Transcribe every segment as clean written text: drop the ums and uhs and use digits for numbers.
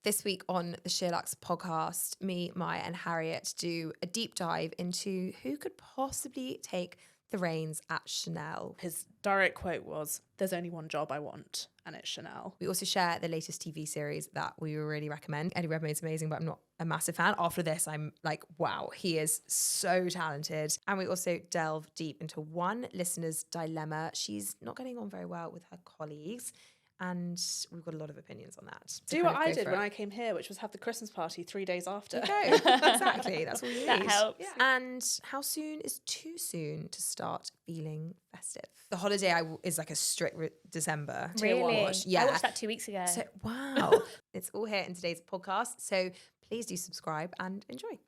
This week on the SheerLuxe podcast, me, Maya and Harriet do a deep dive into who could possibly take the reins at Chanel. His direct quote was, "There's only one job I want, and it's Chanel." We also share the latest TV series that we really recommend. Eddie Redmayne's amazing, but I'm not a massive fan. After this, I'm like, wow, he is so talented. And we also delve deep into one listener's dilemma. She's not getting on very well with her colleagues. And we've got a lot of opinions on that. So do what I did when I came here, which was have the Christmas party 3 days after. Exactly. That's all you need. That helps. Yeah. And how soon is too soon to start feeling festive? The holiday is like a strict December. Really? Watch. Yeah. I watched that 2 weeks ago. So, wow. It's all here in today's podcast. So please do subscribe and enjoy.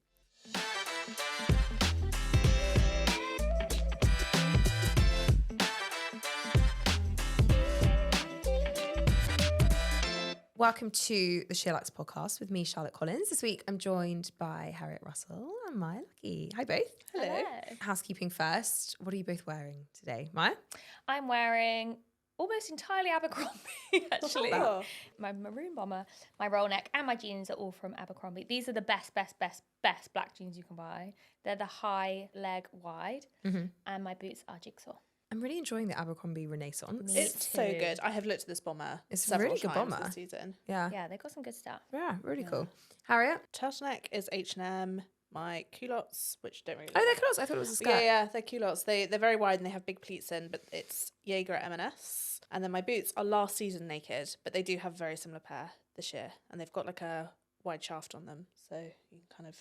Welcome to the SheerLuxe podcast with me, Charlotte Collins. This week, I'm joined by Harriet Russell and Maya Lucky. Hi, both. Hello. Housekeeping first. What are you both wearing today, Maya? I'm wearing almost entirely Abercrombie, actually. Oh. My maroon bomber, my roll neck, and my jeans are all from Abercrombie. These are the best black jeans you can buy. They're the high leg wide, and my boots are Jigsaw. I'm really enjoying the Abercrombie Renaissance. Me It's so too. good. I have looked at this bomber It's a several really good times bomber. this season. Yeah. Yeah, they've got some good stuff. Yeah, really cool. Harriet? Turtleneck is H&M. My culottes, which don't really. Oh, they're clothes. I thought it was a skirt. Yeah, they're culottes. They're very wide and they have big pleats in, but it's Jaeger at M&S. And then my boots are last season naked, but they do have a very similar pair this year, and they've got like a wide shaft on them, so you can kind of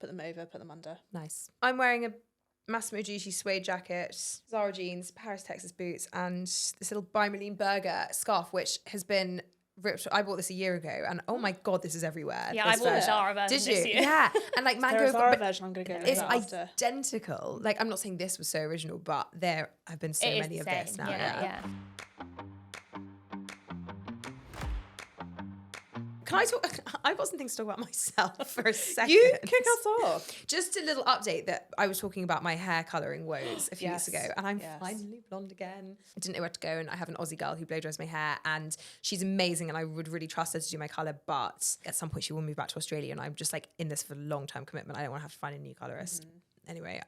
put them over, put them under. Nice. I'm wearing a Massimo Dutti suede jacket, Zara jeans, Paris, Texas boots, and this little by Marlene Berger scarf, which has been ripped. I bought this a year ago, and oh my god, this is everywhere. Yeah, I This bought a version. Zara version Did you? this year. Yeah, and like There's mango. a Zara but version I'm going to go it's look after. identical. Like, I'm not saying this was so original, but there have been so It is many the of same. this now. Yeah. Can I talk? I've got some things to talk about myself for a second. You kick us off. Just a little update that I was talking about my hair colouring woes a few weeks ago, and I'm Yes. finally blonde again. I didn't know where to go, and I have an Aussie girl who blow dries my hair, and she's amazing, and I would really trust her to do my colour, but at some point she will move back to Australia, and I'm just like in this for long-term commitment. I don't want to have to find a new colourist. Anyway,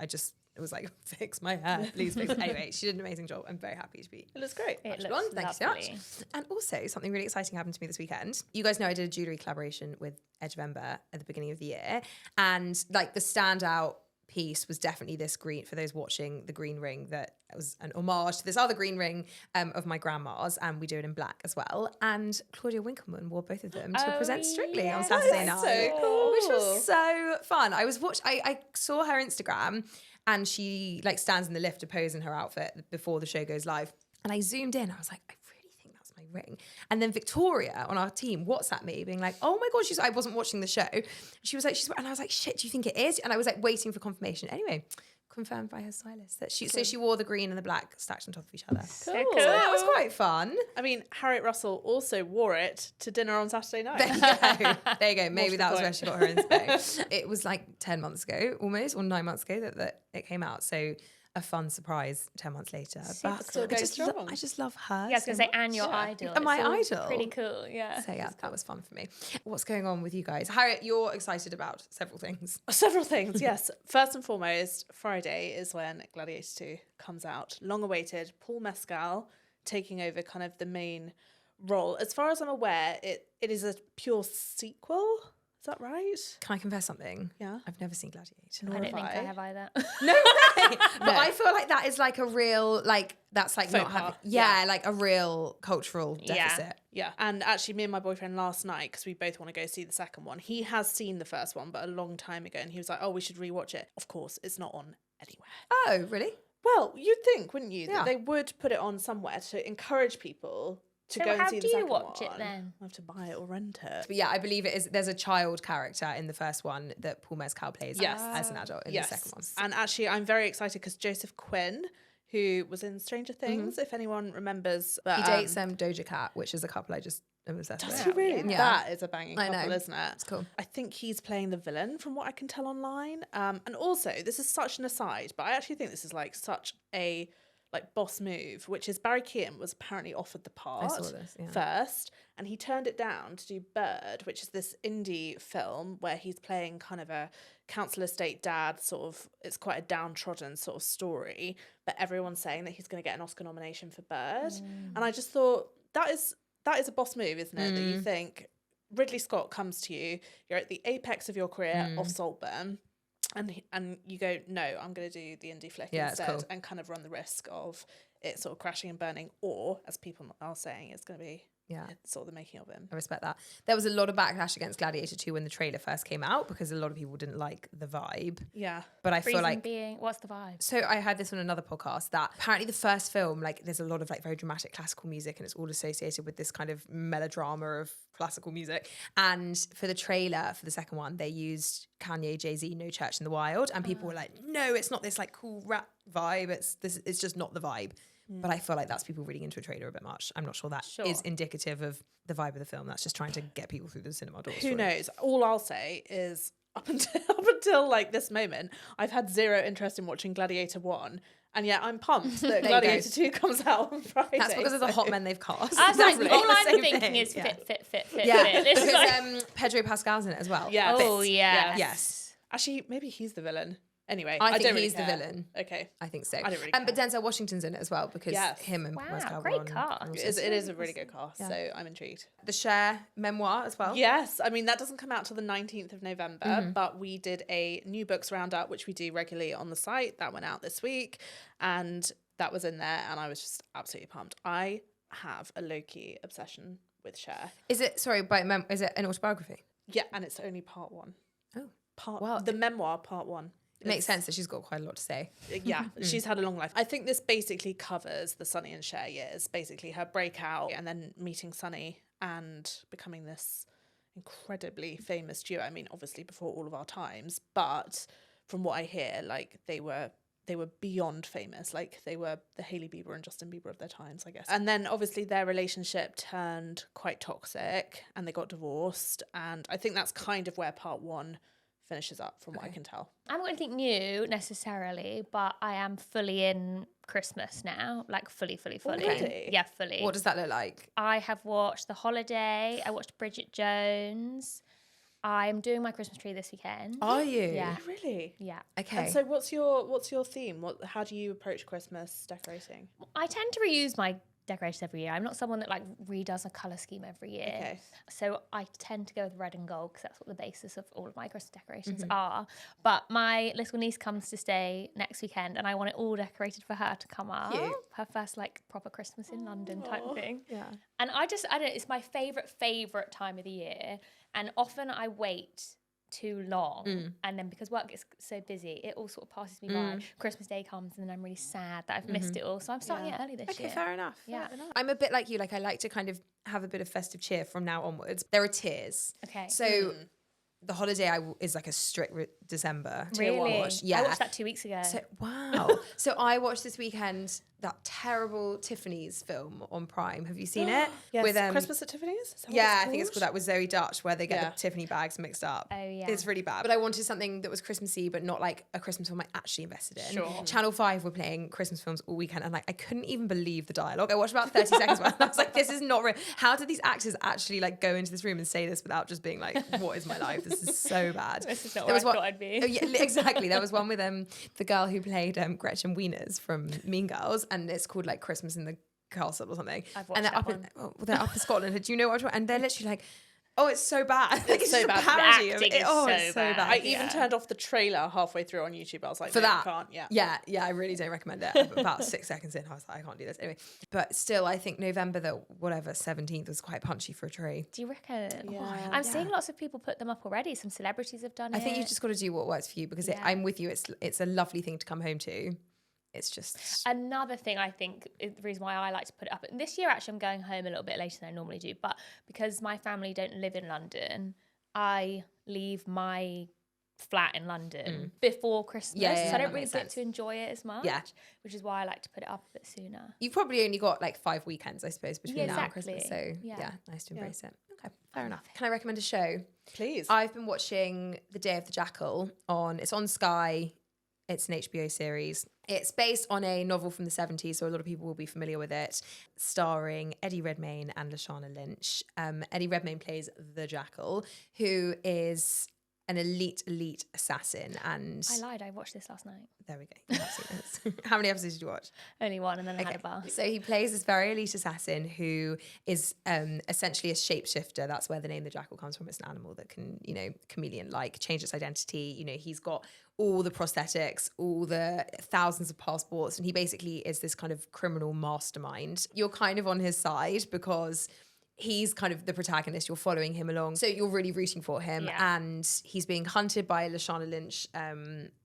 it was like, fix my hair, please fix it. Anyway, she did an amazing job. I'm very happy to be It looks great. It blonde. looks Thank you so lovely. much. And also, something really exciting happened to me this weekend. You guys know I did a jewellery collaboration with Edge of Ember at the beginning of the year. And like the standout piece was definitely this green, for those watching, the green ring that was an homage to this other green ring of my grandma's, and we do it in black as well. And Claudia Winkleman wore both of them to present Strictly on yes. Saturday That's night. so cool. Which was so fun. I saw her Instagram, and she like stands in the lift to pose in her outfit before the show goes live. And I zoomed in. I was like, I really think that's my ring. And then Victoria on our team WhatsApped me being like, oh my God, I wasn't watching the show. She was like, and I was like, shit, do you think it is? And I was like waiting for confirmation. Anyway, confirmed by her stylist that so she wore the green and the black stacked on top of each other. So Cool. cool. So that was quite fun. I mean, Harriet Russell also wore it to dinner on Saturday night. There you go. Maybe the that was point. where she got her inspo. It was like 10 months ago, almost, or 9 months ago that it came out. So a fun surprise 10 months later. But still going strong. I just love her. Yeah, I was going to say, so and your much. idol. And my It's all idol. Pretty cool, yeah. So yeah, that was fun for me. What's going on with you guys? Harriet, you're excited about several things. Several things, yes. First and foremost, Friday is when Gladiator 2 comes out. Long awaited. Paul Mescal taking over kind of the main role. As far as I'm aware, it is a pure sequel. Is that right? Can I confess something? Yeah. I've never seen Gladiator. I don't think I have either. No way. But I feel like that is like a real, like, that's like Faux not pas. having, Yeah. like a real cultural Yeah. deficit. Yeah. And actually, me and my boyfriend last night, because we both want to go see the second one, he has seen the first one, but a long time ago. And he was like, oh, we should rewatch it. Of course, it's not on anywhere. Oh, really? Well, you'd think, wouldn't you, Yeah. that they would put it on somewhere to encourage people to So go and how see the do you second watch it one. then? I have to buy it or rent it. But yeah, I believe it is. There's a child character in the first one that Paul Mescal plays Yes. as an adult in the second one. And actually, I'm very excited because Joseph Quinn, who was in Stranger Things, if anyone remembers. But, He dates Doja Cat, which is a couple I just am obsessed Does with. he really? Yeah. That is a banging I couple, know. isn't it? It's cool. I think he's playing the villain from what I can tell online. And also, this is such an aside, but I actually think this is like such a like boss move, which is Barry Keoghan was apparently offered the part first, and he turned it down to do Bird, which is this indie film where he's playing kind of a council estate dad, sort of, it's quite a downtrodden sort of story, but everyone's saying that he's going to get an Oscar nomination for Bird. And I just thought that is a boss move, isn't it? That you think Ridley Scott comes to you, you're at the apex of your career of Saltburn, and you go, no, I'm going to do the indie flick instead, and kind of run the risk of it sort of crashing and burning, or as people are saying, it's going to be sort of the making of him. I respect that. There was a lot of backlash against Gladiator 2 when the trailer first came out because a lot of people didn't like the vibe. Yeah. But I feel like what's the vibe? So I heard this on another podcast that apparently the first film, like there's a lot of like very dramatic classical music and it's all associated with this kind of melodrama of classical music. And for the trailer for the second one, they used Kanye, Jay-Z, No Church in the Wild, and people were like, no, it's not this like cool rap vibe. It's just not the vibe. But I feel like that's people reading into a trailer a bit much. I'm not sure that is indicative of the vibe of the film. That's just trying to get people through the cinema doors. Who knows? All I'll say is up until like this moment, I've had zero interest in watching Gladiator 1. And yet I'm pumped that Gladiator 2 comes out on Friday. That's because of the hot men they've cast. I was like, all I'm thinking is fit. Yeah, This is because like... Pedro Pascal's in it as well. Yeah. Oh, yeah. Yes. Actually, maybe he's the villain. Anyway, I think don't really he's the care. villain. Okay. I think so. I don't really But Denzel Washington's in it as well because him and Pascal great were on. cast. It is a really good cast, so I'm intrigued. The Cher memoir as well. Yes, I mean, that doesn't come out till the 19th of November, but we did a new books roundup, which we do regularly on the site. That went out this week, and that was in there, and I was just absolutely pumped. I have a low-key obsession with Cher. Is it, is it an autobiography? Yeah, and it's only part one. Oh. The memoir, part one. It makes sense that she's got quite a lot to say. Yeah, she's had a long life. I think this basically covers the Sonny and Cher years, basically her breakout and then meeting Sonny and becoming this incredibly famous duo. I mean, obviously before all of our times, but from what I hear, like they were beyond famous. Like they were the Hailey Bieber and Justin Bieber of their times, I guess. And then obviously their relationship turned quite toxic and they got divorced. And I think that's kind of where part one finishes up from what I can tell. I haven't got anything new necessarily, but I am fully in Christmas now, like fully. Already? Yeah, fully. What does that look like? I have watched The Holiday. I watched Bridget Jones. I'm doing my Christmas tree this weekend. Are you? Yeah. Oh, really? Yeah. Okay. And so what's your theme? How do you approach Christmas decorating? I tend to reuse my decorations every year. I'm not someone that like redoes a colour scheme every year. Okay. So I tend to go with red and gold because that's what the basis of all of my Christmas decorations are. But my little niece comes to stay next weekend and I want it all decorated for her to come up. Cute. Her first like proper Christmas in London type thing. Yeah. And I don't know, it's my favourite time of the year. And often I wait too long and then because work gets so busy it all sort of passes me by. Christmas Day comes and then I'm really sad that I've missed it all, so I'm starting it early this year. Okay, fair enough. Yeah. I'm a bit like you, like I like to kind of have a bit of festive cheer from now onwards. There are tiers. Okay. So The Holiday is like a strict December Really? watch. Yeah. I watched that 2 weeks ago. So, wow. So I watched this weekend that terrible Tiffany's film on Prime. Have you seen it? Yes, With Christmas at Tiffany's? Is that what yeah, it's I think it's called that with Zoe Dutch, where they get the Tiffany bags mixed up. Oh, yeah. It's really bad. But I wanted something that was Christmassy, but not like a Christmas film I actually invested in. Sure. Channel 5 were playing Christmas films all weekend, and like I couldn't even believe the dialogue. I watched about 30 seconds worth, and I was like, this is not real. How did these actors actually like go into this room and say this without just being like, what is my life? This is so bad. This is not where I thought I'd be. Oh, yeah, exactly. There was one with the girl who played Gretchen Wieners from Mean Girls, and it's called like Christmas in the Castle or something. I've watched and they're that up one. they're up in Scotland. Do you know what? And they're literally like, oh, it's so bad. Like, it's so just bad. a parody The of acting it. is Oh, so it's so bad. bad. I even turned off the trailer halfway through on YouTube. I was like, For no, that, I can't. yeah, I really don't recommend it. About 6 seconds in, I was like, I can't do this anyway. But still, I think November, the 17th was quite punchy for a tree. Do you reckon? Yeah. I'm seeing lots of people put them up already. Some celebrities have done it. I think you've just got to do what works for you because I'm with you. It's a lovely thing to come home to. It's just another thing I think is the reason why I like to put it up. And this year, actually, I'm going home a little bit later than I normally do. But because my family don't live in London, I leave my flat in London before Christmas. So I don't really get to enjoy it as much, which is why I like to put it up a bit sooner. You've probably only got like 5 weekends, I suppose, between now and exactly. Christmas. So Yeah. nice to embrace it. Okay, fair enough. Can I recommend a show? Please. I've been watching The Day of the Jackal it's on Sky. It's an HBO series. It's based on a novel from the 70s, so a lot of people will be familiar with it, starring Eddie Redmayne and Lashana Lynch. Eddie Redmayne plays the Jackal, who is an elite assassin. And I lied. I watched this last night. there we go. You have seen this. How many episodes did you watch? Only one, and then I had a bath. So he plays this very elite assassin who is essentially a shapeshifter. That's where the name the Jackal comes from. It's an animal that can, chameleon-like, change its identity. He's got all the prosthetics, all the thousands of passports, and he basically is this kind of criminal mastermind. You're kind of on his side because he's kind of the protagonist. You're following him along. So you're really rooting for him. Yeah. And he's being hunted by Lashana Lynch,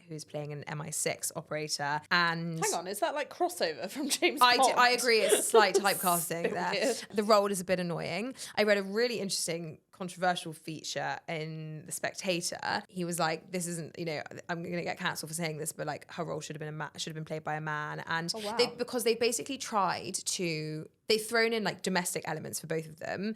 who's playing an MI6 operator. And Hang on, is that like crossover from James Bond? I agree. It's a slight typecasting So there. weird. The role is a bit annoying. I read a really interesting controversial feature in The Spectator. He was like, this isn't, I'm going to get cancelled for saying this, but like her role should have been played by a man. And because they basically they've thrown in like domestic elements for both of them.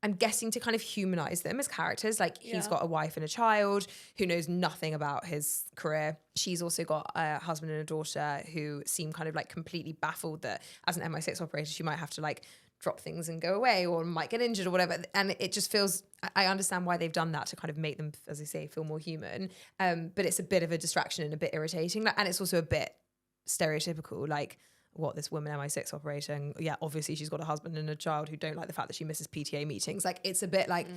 I'm guessing to kind of humanize them as characters. Like he's got a wife and a child who knows nothing about his career. She's also got a husband and a daughter who seem kind of like completely baffled that as an MI6 operator, she might have to like drop things and go away or might get injured or whatever. And it just feels, I understand why they've done that to kind of make them, as I say, feel more human. But it's a bit of a distraction and a bit irritating. And it's also a bit stereotypical, like, what, this woman MI6 operator, and obviously she's got a husband and a child who don't like the fact that she misses PTA meetings. Like, it's a bit like,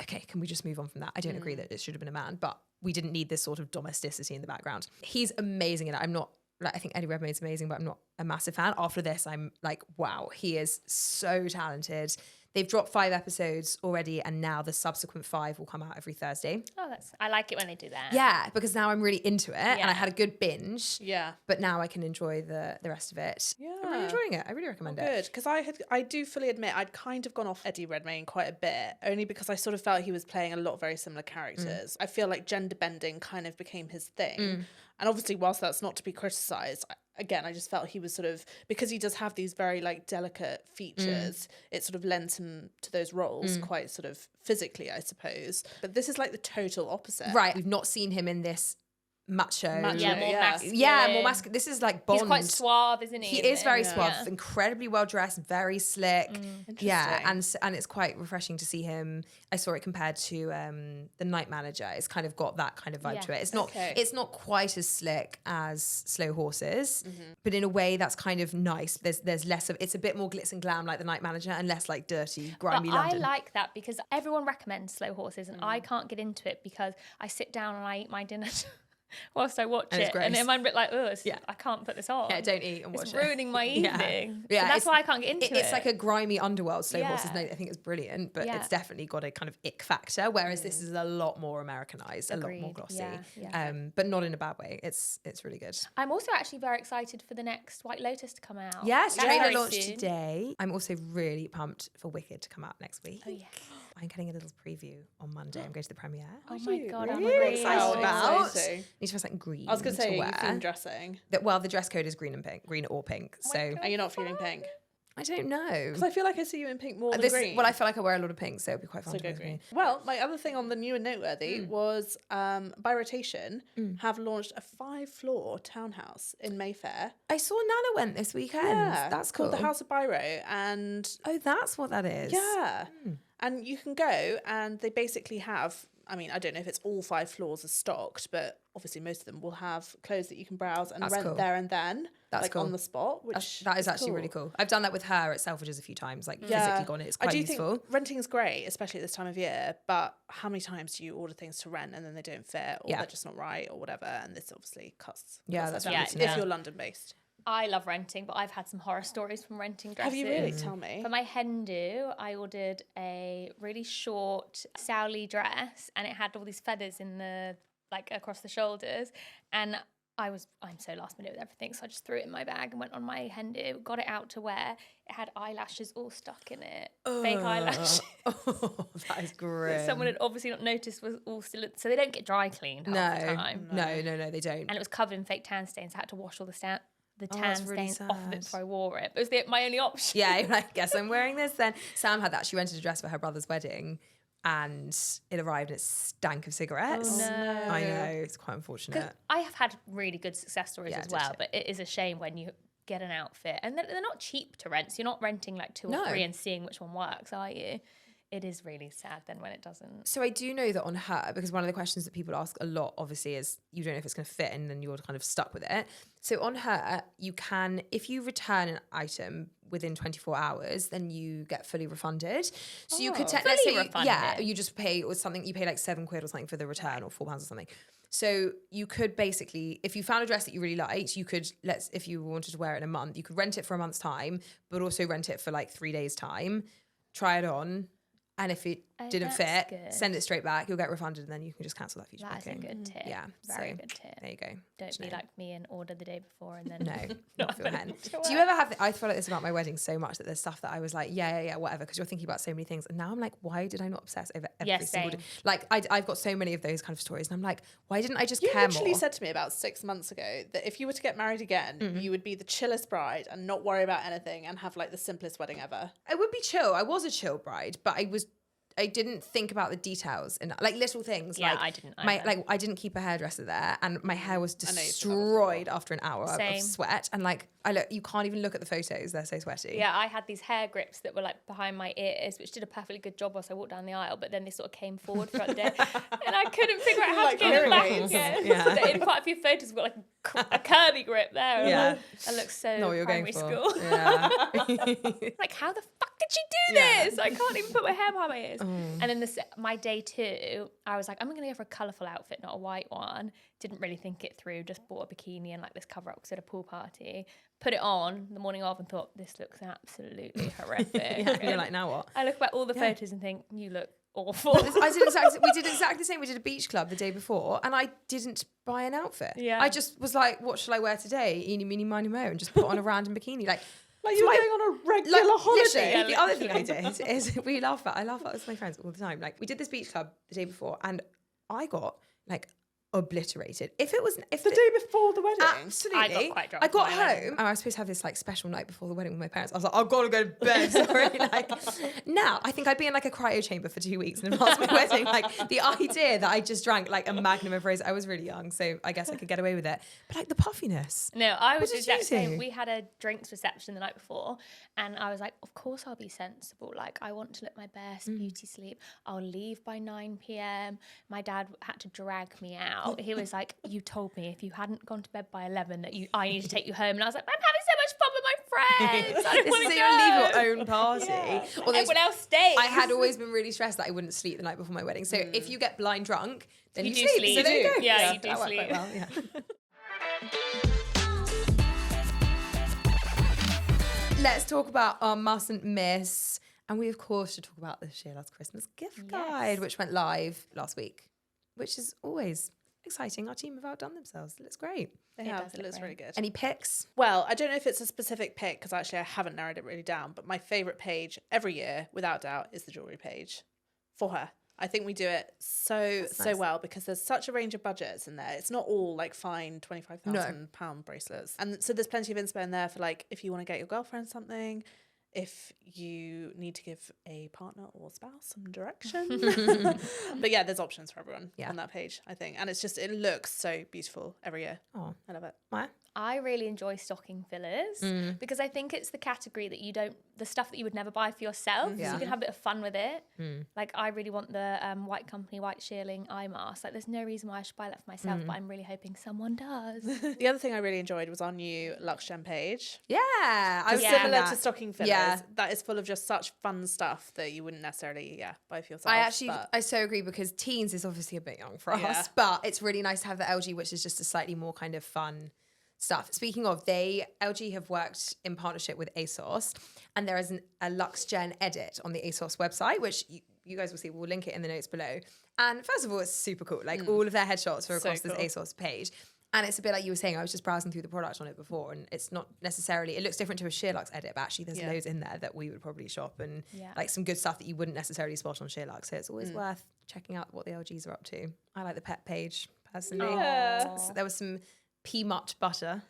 okay, can we just move on from that? I don't agree that it should have been a man, but we didn't need this sort of domesticity in the background. He's amazing in it. I'm not, like, I think Eddie Redmayne's amazing, but I'm not a massive fan. After this, I'm like, wow, he is so talented. They've dropped 5 episodes already, and now the subsequent 5 will come out every Thursday. Oh, I like it when they do that. Yeah, because now I'm really into it, and I had a good binge. Yeah. But now I can enjoy the rest of it. Yeah. I'm really enjoying it. I really recommend it. Good, because I do fully admit I'd kind of gone off Eddie Redmayne quite a bit, only because I sort of felt he was playing a lot of very similar characters. I feel like gender bending kind of became his thing. And obviously, whilst that's not to be criticised, again, I just felt he was sort of, because he does have these very like delicate features, it sort of lends him to those roles quite sort of physically, I suppose. But this is like the total opposite. Right. We've not seen him in this macho. Yeah, more masculine. Yeah, more masculine. This is like Bond. He's quite suave, isn't he? He is very suave, Yeah. incredibly well dressed, very slick. Yeah, Interesting. and it's quite refreshing to see him. I saw it compared to The Night Manager. It's kind of got that kind of vibe to it. It's not quite as slick as Slow Horses, but in a way that's kind of nice. There's less of, it's a bit more glitz and glam like The Night Manager, and less like dirty, grimy But London. I like that because everyone recommends Slow Horses, and I can't get into it because I sit down and I eat my dinner whilst I watch And it's it, gross. and then I'm a bit like, oh, I can't put this on. Yeah, don't eat and watch It's it. ruining my evening. Yeah, So that's it's- why I can't get into it. It's like a grimy underworld. Slow Horses, Yeah. I think it's brilliant, but Yeah. it's definitely got a kind of ick factor. Whereas this is a lot more Americanized, a lot more Agreed. glossy, Yeah. but not in a bad way. It's really good. I'm also actually very excited for the next White Lotus to come out. Yes, That's trailer very launched soon. today. I'm also really pumped for Wicked to come out next week. Oh, yeah. I'm getting a little preview on Monday. I'm going to the premiere. Oh my God, I'm really really excited about. exciting. Need to find something green. I was going to say, to you wear. feeling dressing? Well, the dress code is green and pink, green or pink. So Are you not feeling pink? I don't know. Because I feel like I see you in pink more than green. Well, I feel like I wear a lot of pink, so it'd be quite fun So to go wear green. green. Well, my other thing on the new and noteworthy was by rotation have launched a 5-floor townhouse in Mayfair. I saw Nana went this weekend. That's cool. Called the House of Biro, and Oh, that's what that is. yeah, and you can go, and they basically have. I mean, I don't know if it's all 5 floors are stocked, but obviously most of them will have clothes that you can browse and That's rent cool. there and then, That's like cool. on the spot. Which That is actually really cool. I've done that with her at Selfridges a few times, like physically gone. It's I quite do useful. think renting is great, especially at this time of year. But how many times do you order things to rent and then they don't fit, or they're just not right, or whatever? And this obviously costs. Yeah, that's down really if good. you're London based. I love renting, but I've had some horror stories from renting dresses. Have you really? Tell me. For my hen do, I ordered a really short Sowley dress, and it had all these feathers in the, like, across the shoulders. And I'm so last minute with everything, so I just threw it in my bag and went on my hen do, got it out to wear. It had eyelashes all stuck in it, fake eyelashes. Oh, that is great. Someone had obviously not noticed was all still, so they don't get dry cleaned half the time. No, they don't. And it was covered in fake tan stains. I had to wash all the tan that's really stains off of it sad. before I wore it. But it was my only option. Yeah, I guess I'm wearing this then. Sam had that. She rented a dress for her brother's wedding, and it arrived and it stank of cigarettes. Oh, no. I know, it's quite unfortunate. I have had really good success stories Yeah, as did well, you? but it is a shame when you get an outfit and they're not cheap to rent. So you're not renting like 2 or No. 3 and seeing which one works, are you? It is really sad then when it doesn't. So I do know that on her, because one of the questions that people ask a lot, obviously, is you don't know if it's going to fit and then you're kind of stuck with it. So on her, you can, if you return an item within 24 hours, then you get fully refunded. So you could, let's say, refunded? you just pay, or something, you pay like £7 or something for the return or £4 or something. So you could basically, if you found a dress that you really liked, you could, if you wanted to wear it in a month, you could rent it for a month's time, but also rent it for like 3 days time, try it on. And if it didn't fit, send it straight back. You'll get refunded, and then you can just cancel that future That's booking. a good tip. Yeah, Very so good tip. There you go. Don't be like me and order the day before and then No, not for your hen. to Do you ever have? I feel like this about my wedding so much that there's stuff that I was like, yeah, whatever, because you're thinking about so many things, and now I'm like, why did I not obsess over every single day? Like I've got so many of those kind of stories, and I'm like, why didn't I just care more? You literally said to me about 6 months ago that if you were to get married again, you would be the chillest bride and not worry about anything and have like the simplest wedding ever. I would be chill. I was a chill bride, but I didn't think about the details and like little things. Yeah, like I didn't. I didn't keep a hairdresser there, and my hair was destroyed after an hour of sweat. And like you can't even look at the photos; they're so sweaty. Yeah, I had these hair grips that were like behind my ears, which did a perfectly good job whilst I walked down the aisle. But then they sort of came forward throughout the day, and I couldn't figure out how to get them back again. Yeah. So in quite a few photos, we've got like a curvy grip there. Yeah, I look so know what you're primary going school. for. Yeah. Like, how the fuck did she do this? I can't even put my hair behind my ears. And then my day 2, I was like, I'm going to go for a colourful outfit, not a white one. Didn't really think it through, just bought a bikini and like this cover up because at a pool party. Put it on the morning of and thought, this looks absolutely horrific. You're like, now what? I look at all the photos and think, you look awful. We did exactly the same. We did a beach club the day before, and I didn't buy an outfit. Yeah. I just was like, what shall I wear today? Eeny, meeny, miny, mo, and just put on a random bikini. Like you're going on a regular holiday. Yeah, the other thing I did is I laugh at it with my friends all the time. Like we did this beach club the day before, and I got like obliterated. If the day before the wedding, absolutely. I got quite drunk. I got home and I was supposed to have this like special night before the wedding with my parents. I was like, I've got to go to bed. Sorry. Like now, I think I'd be in like a cryo chamber for 2 weeks in advance of my wedding. Like the idea that I just drank like a magnum of rose. I was really young, so I guess I could get away with it. But like the puffiness. No, I was What the did you exact same. do? We had a drinks reception the night before, and I was like, of course I'll be sensible. Like, I want to look my best, beauty sleep. I'll leave by 9 p.m. My dad had to drag me out. He was like, you told me if you hadn't gone to bed by 11 that I need to take you home. And I was like, I'm having so much fun with my friends. I don't want to This is go. you leave your own party. Yeah. Although Everyone else stays. I had always been really stressed that I wouldn't sleep the night before my wedding. So if you get blind drunk, then you do sleep. sleep. So there you go. Yeah, you do that worked sleep. quite well, yeah. Let's talk about our mustn't miss. And we, of course, should talk about the SheerLuxe Christmas gift guide, which went live last week, which is always exciting. Our team have outdone themselves. It looks great. They have. It looks really good. Any picks? Well, I don't know if it's a specific pick because actually I haven't narrowed it really down, but my favourite page every year, without doubt, is the jewellery page for her. I think we do it so well because there's such a range of budgets in there. It's not all like fine £25,000 bracelets. And so there's plenty of inspo in there for like if you want to get your girlfriend something, if you need to give a partner or spouse some direction. But yeah, there's options for everyone on that page, I think. And it looks so beautiful every year. Oh, I love it. Maya? I really enjoy stocking fillers because I think it's the category that the stuff that you would never buy for yourself. So you can have a bit of fun with it. Like I really want the White Company White Sheerling eye mask. Like there's no reason why I should buy that for myself, but I'm really hoping someone does. The other thing I really enjoyed was our new Luxe Gem page. Yeah. I was similar to stocking fillers. Yeah. That is full of just such fun stuff that you wouldn't necessarily buy for yourself. I so agree because teens is obviously a bit young for us, but it's really nice to have the LG, which is just a slightly more kind of fun stuff. Speaking of, LG have worked in partnership with ASOS, and there is a Luxe Gen edit on the ASOS website, which you guys will see. We'll link it in the notes below. And first of all, it's super cool. Like all of their headshots are across this ASOS page. And it's a bit like you were saying, I was just browsing through the product on it before, and it's not necessarily, it looks different to a SheerLuxe edit, but actually there's loads in there that we would probably shop, and like some good stuff that you wouldn't necessarily spot on SheerLuxe. So it's always worth checking out what the LGs are up to. I like the pet page, personally. So there was some peanut butter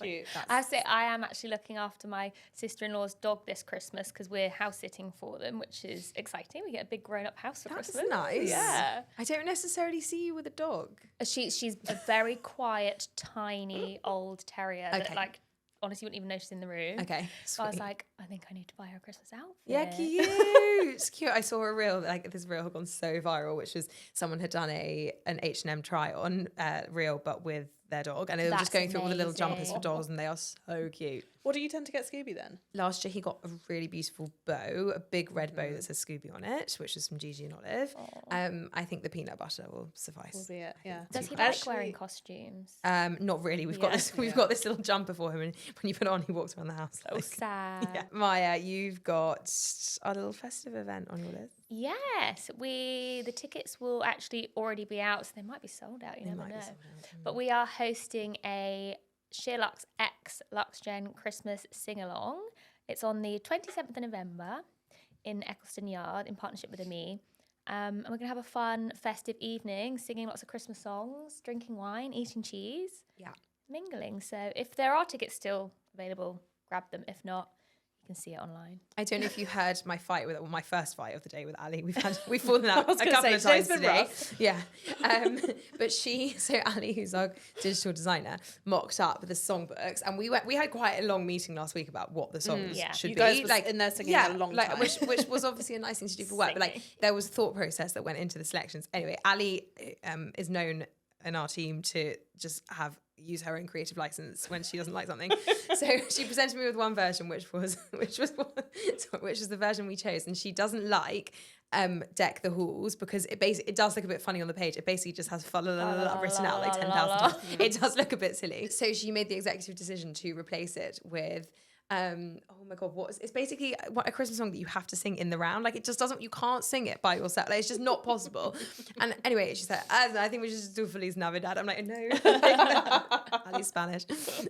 Cute. I have to say, I am actually looking after my sister-in-law's dog this Christmas because we're house sitting for them, which is exciting. We get a big grown-up house for That's Christmas. nice. Yeah. I don't necessarily see you with a dog. She's a very quiet, tiny old terrier that Okay. like honestly wouldn't even notice in the room. Okay. So I was sweet. like, I think I need to buy her a Christmas outfit. Yeah, cute. Cute. I saw a reel, like this reel had gone so viral, which was someone had done an H&M try on reel, but with their dog, and they were just That's going through all the little jumpers for amazing. dogs, and they are so cute. What do you tend to get Scooby then? Last year he got a really beautiful bow, a big red bow that says Scooby on it, which is from Gigi and Olive. I think the peanut butter will suffice. Will be it, yeah. Does he Actually- like wearing costumes? Not really. We've got Yeah. this little jumper for him, and when you put it on, he walks around the house. Oh, Like, sad. yeah. Maya, you've got a little festive event on your list. Yes, the tickets will actually already be out, so they might be sold out. You They never might be know. sold out. But we are hosting a SheerLuxe X LuxeGen Christmas sing-along. It's on the 27th of November in Eccleston Yard in partnership with Ami. And we're going to have a fun, festive evening, singing lots of Christmas songs, drinking wine, eating cheese, Yeah. mingling. So if there are tickets still available, grab them. If not, you can see it online. I don't know if you heard my first fight of the day with Ali. We've fallen out was a gonna couple say, of times today's been today. rough. Yeah. But Ali, who's our digital designer, mocked up the songbooks, and we had quite a long meeting last week about what the songs Yeah. should You be. guys were in there singing a long time. which was obviously a nice thing to do for work. But like there was a thought process that went into the selections. Anyway, Ali is known in our team to just use her own creative license when she doesn't like something. So she presented me with one version, which was the version we chose, and she doesn't like Deck the Halls because it does look a bit funny on the page. It basically just has fa la la la written out like 10,000 times. It does look a bit silly. So she made the executive decision to replace it with oh my god, it's basically a Christmas song that you have to sing in the round. Like it just doesn't, you can't sing it by yourself. Like it's just not possible. And anyway, she said, I think we should just do Feliz Navidad. I'm like, no. Ali's Spanish.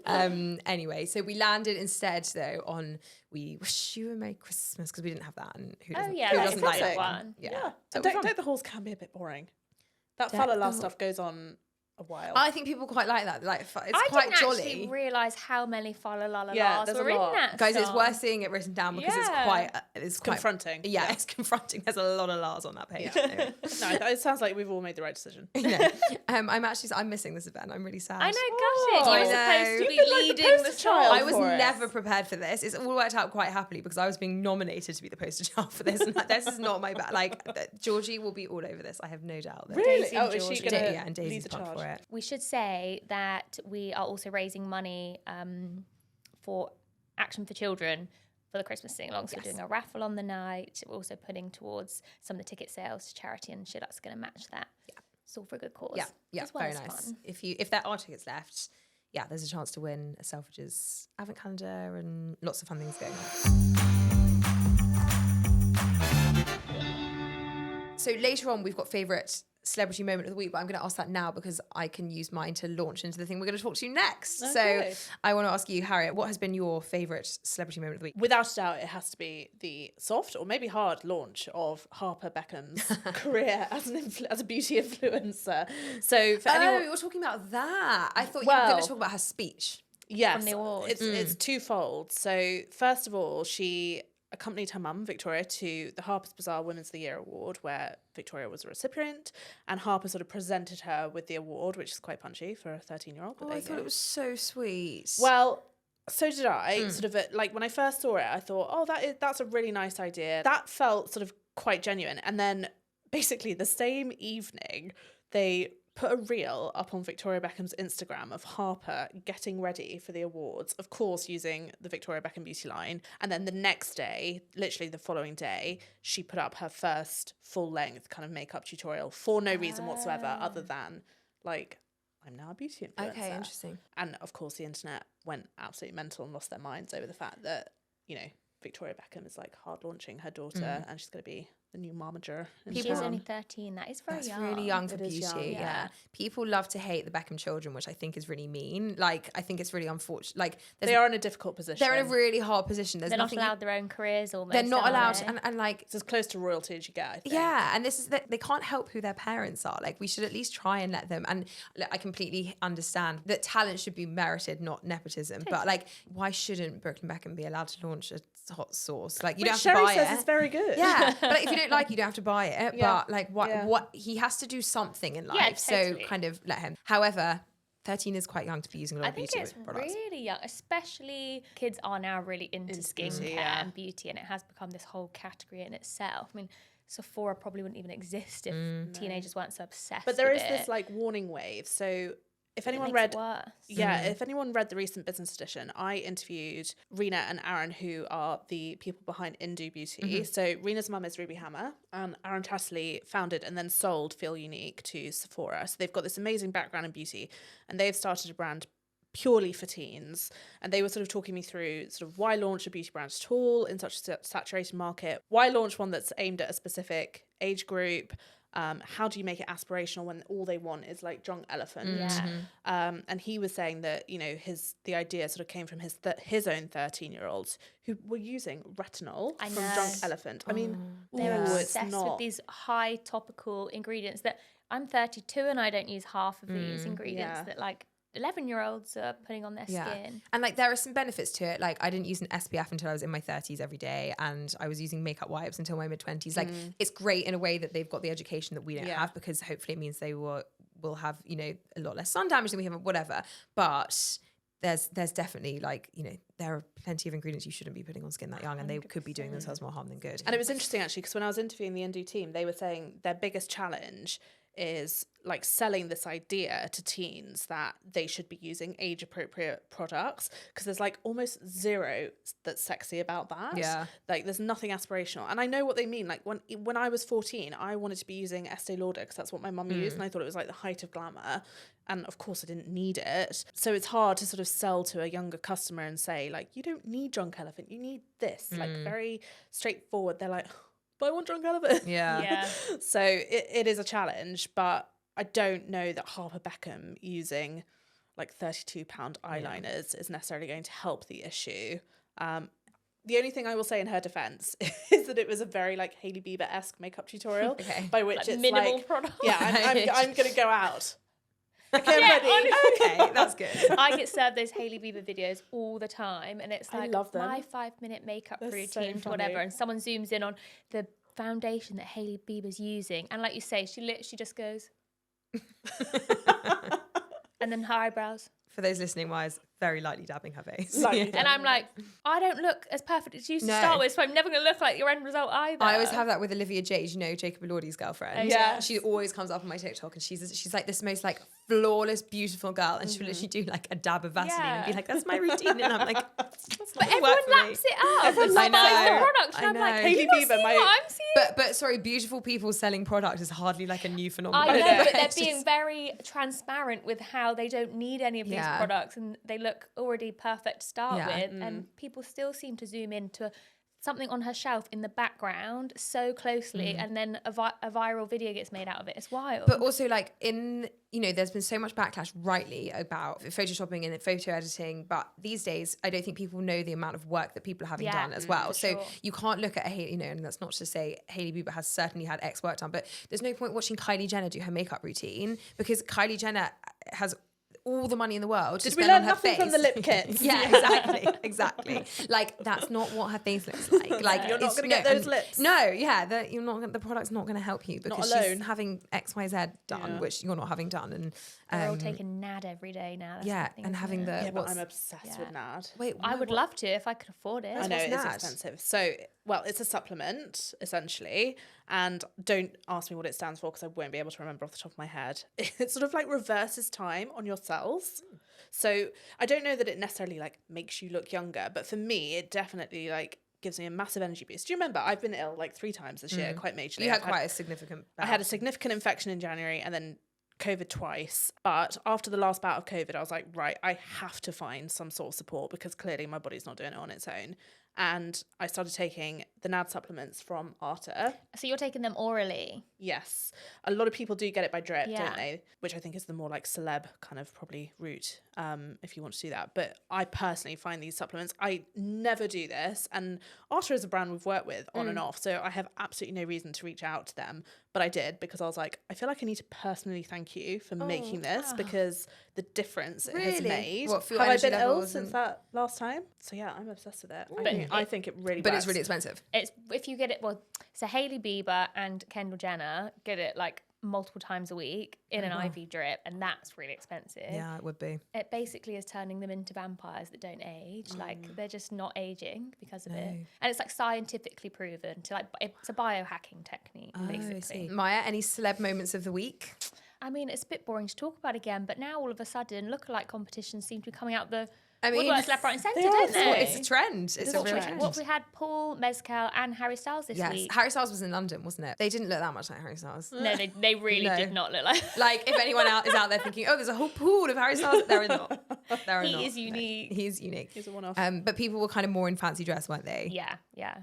Anyway, so we landed instead though on We Wish You a Merry Christmas because we didn't have that, and who doesn't, yeah, who that's doesn't like classic. that one. Yeah. Yeah. So And it was fun. Deck the Halls can be a bit boring. That Deck fa la the la Hall- stuff goes on a while. I think people quite like that. Like it's I quite didn't jolly. actually realise how many fa la la la Yeah, la's there's a were in lot. that Guys, it's song. worth seeing it written down because it's Yeah. quite confronting. Yeah, it's confronting. There's a lot of Lars on that page. Yeah. Anyway. No, it sounds like we've all made the right decision. You know, I'm missing this event. I'm really sad. I know, gosh, I you were know. supposed to be You've been like the leading the poster song. child. I was for it. never prepared for this. It's all worked out quite happily because I was being nominated to be the poster child for this, and this is not my bad. Like Georgie will be all over this. I have no doubt. That Really? Daisy Oh, and is she Georgie. going to yeah, and lead Daisy's the pumped charge? for it. We should say that we are also raising money for Action for Children for the Christmas sing-along. So Yes. we're doing a raffle on the night. We're also putting towards some of the ticket sales to charity, and SheerLuxe is going to match that. Yeah. It's all for a good cause. Yeah, as well very as nice. fun. If there are tickets left, yeah, there's a chance to win a Selfridges advent calendar and lots of fun things going on. So later on, we've got favourite celebrity moment of the week, but I'm going to ask that now because I can use mine to launch into the thing we're going to talk to next. Okay. So I want to ask you, Harriet, what has been your favourite celebrity moment of the week? Without a doubt, it has to be the soft or maybe hard launch of Harper Beckham's career as a beauty influencer. So for Oh, anyone, you're talking about that. I thought you were Well- going to talk about her speech. yes, from the awards. it's twofold. So first of all, she accompanied her mum, Victoria, to the Harper's Bazaar Women's of the Year Award, where Victoria was a recipient, and Harper sort of presented her with the award, which is quite punchy for a 13-year-old. Oh, I thought it was so sweet. Well, so did I. Sort of like when I first saw it, I thought, oh, that's a really nice idea. That felt sort of quite genuine. And then basically the same evening, they put a reel up on Victoria Beckham's Instagram of Harper getting ready for the awards, of course using the Victoria Beckham beauty line. And then the next day, literally the following day, she put up her first full-length kind of makeup tutorial for no reason whatsoever other than like, I'm now a beauty influencer. Okay, interesting. And of course, the internet went absolutely mental and lost their minds over the fact that, you know, Victoria Beckham is like hard launching her daughter and she's going to be the new momager. She is only 13. That is very That's young. really young for It is beauty. young, Yeah. People love to hate the Beckham children, which I think is really mean. Like, I think it's really unfortunate. Like, They are in a difficult position. they're in a really hard position. There's They're not nothing allowed their own careers almost. they're not are allowed they? to, and like It's as close to royalty as you get, I think. yeah, and this is that they can't help who their parents are. Like, we should at least try and let them. And look, I completely understand that talent should be merited, not nepotism. But like, why shouldn't Brooklyn Beckham be allowed to launch a hot sauce? Like, you Which don't have Sherry to buy says it. is very good. Yeah, but like, if you don't like it, you don't have to buy it. Yeah. But like, what he has to do something in life. Yeah, totally. So kind of let him. However, 13 is quite young to be using a lot I of think beauty it's products. really young, especially kids are now really into skincare beauty, yeah. and beauty, and it has become this whole category in itself. I mean, Sephora probably wouldn't even exist if teenagers weren't so obsessed. But there with is this it. like warning wave. So if It anyone makes read it worse. Yeah, if anyone read the recent business edition, I interviewed Rena and Aaron, who are the people behind Indu Beauty. So Rena's mum is Ruby Hammer, and Aaron Tassley founded and then sold Feel Unique to Sephora. So they've got this amazing background in beauty, and they've started a brand purely for teens. And they were sort of talking me through sort of why launch a beauty brand at all in such a saturated market, why launch one that's aimed at a specific age group. How do you make it aspirational when all they want is like Drunk Elephant? Yeah. And he was saying that, you know, the idea sort of came from his own 13-year-olds who were using retinol I from know. Drunk Elephant. I mean, They're it's obsessed not. with these high topical ingredients that I'm 32 and I don't use half of these ingredients that like 11-year-olds are putting on their skin. And like, there are some benefits to it. Like, I didn't use an SPF until I was in my 30s every day, and I was using makeup wipes until my mid 20s. Like, it's great in a way that they've got the education that we don't have, because hopefully it means they will have, you know, a lot less sun damage than we have, whatever. But there's definitely, like, you know, there are plenty of ingredients you shouldn't be putting on skin that young, and they could be doing themselves more harm than good. And it was interesting actually, because when I was interviewing the Indu team, they were saying their biggest challenge is like selling this idea to teens that they should be using age appropriate products, because there's like almost zero that's sexy about that. Yeah. Like, there's nothing aspirational. And I know what they mean. Like, when I was 14, I wanted to be using Estee Lauder because that's what my mum used, and I thought it was like the height of glamour. And of course I didn't need it. So it's hard to sort of sell to a younger customer and say, like, you don't need Drunk Elephant, you need this. Like, very straightforward. They're like, but I want Drunk Elephant. Yeah. So it is a challenge, but I don't know that Harper Beckham using like £32 eyeliners is necessarily going to help the issue. The only thing I will say in her defense is that it was a very like Hailey Bieber-esque makeup tutorial, by which Like it's minimal like, product. yeah, I'm going to go out. Okay, I'm ready. honestly. Okay, that's good. I get served those Hailey Bieber videos all the time, and it's I like love them. my 5-minute makeup They're so routine to whatever, funny. and someone zooms in on the foundation that Hailey Bieber's using, and like you say, she literally just goes, and then her eyebrows. For those listening wise, very lightly dabbing her face. Lightly And I'm like, I don't look as perfect as you used to No. start with, so I'm never going to look like your end result either. I always have that with Olivia Jade, you know, Jacob Elordi's girlfriend. Oh, yeah. She always comes up on my TikTok, and she's like this most like flawless, beautiful girl, and she'll literally do like a dab of Vaseline and be Yeah. like, "That's my routine," and I'm like, But everyone laps it up. Everyone Everyone laps loves it the up. product. And I I'm like, know. Hailey Hailey Bieber, Bieber, my- what I'm seeing. But sorry, beautiful people selling product is hardly like a new phenomenon. I know, but they're It's just- being very transparent with how they don't need any of these Yeah. products, and they look already perfect to start Yeah. with, and people still seem to zoom into something on her shelf in the background so closely, and then a viral video gets made out of it. It's wild. But also, like, there's been so much backlash, rightly, about photoshopping and photo editing. But these days, I don't think people know the amount of work that people are having Yeah, done as well. for So sure. you can't look at and that's not to say Hailey Bieber has certainly had X work done, but there's no point watching Kylie Jenner do her makeup routine, because Kylie Jenner has all the money in the world to Did we spend on learn her nothing face. from the lip kits? Yeah, exactly. Like, that's not what her face looks like. Like, You're not it's- gonna get those lips. No, yeah, the product's not going to help you, because she's alone. having XYZ done, which you're not having done, and We're all taking NAD every day now. That's yeah, the thing, and isn't having it? the Yeah, but what's- I'm obsessed with NAD. wait, I would love to if I could afford it. I know what's it is NAD? expensive. So, well, it's a supplement essentially, and don't ask me what it stands for because I won't be able to remember off the top of my head. It sort of like reverses time on your cells. So I don't know that it necessarily like makes you look younger, but for me, it definitely like gives me a massive energy boost. Do you remember? I've been ill like 3 times this year, quite majorly. You had I've quite a significant. I had a significant infection in January and then COVID twice. But after the last bout of COVID, I was like, right, I have to find some sort of support because clearly my body's not doing it on its own. and I started taking the NAD supplements from Arta. So you're taking them orally? Yes. A lot of people do get it by drip, Yeah. don't they? Which I think is the more like celeb kind of probably route, if you want to do that. But I personally find these supplements, I never do this. And Arta is a brand we've worked with on and off, so I have absolutely no reason to reach out to them. But I did, because I was like, I feel like I need to personally thank you for making this, because the difference it has Really? made. What, for your have I energy been ill levels since and- that last time? So yeah, I'm obsessed with it. I think it really But works. it's really expensive. It's if you get it, well, so Hailey Bieber and Kendall Jenner get it like multiple times a week in an IV drip, and that's really expensive. Yeah, it would be. It basically is turning them into vampires that don't age. Like they're just not aging because of it, and it's like scientifically proven to like it's a biohacking technique basically. Maya, any celeb moments of the week? I mean, it's a bit boring to talk about again, but now all of a sudden, lookalike competitions seem to be coming out the woodworks left, right, and centre, don't they? It's a trend. It's a real trend. What we had Paul Mescal and Harry Styles this week. Harry Styles was in London, wasn't it? They didn't look that much like Harry Styles. No, they really did not look like. Like, if anyone is out there thinking, oh, there's a whole pool of Harry Styles, there are not. There are not. He is unique. No, he's unique. He's a one-off. But people were kind of more in fancy dress, weren't they? Yeah.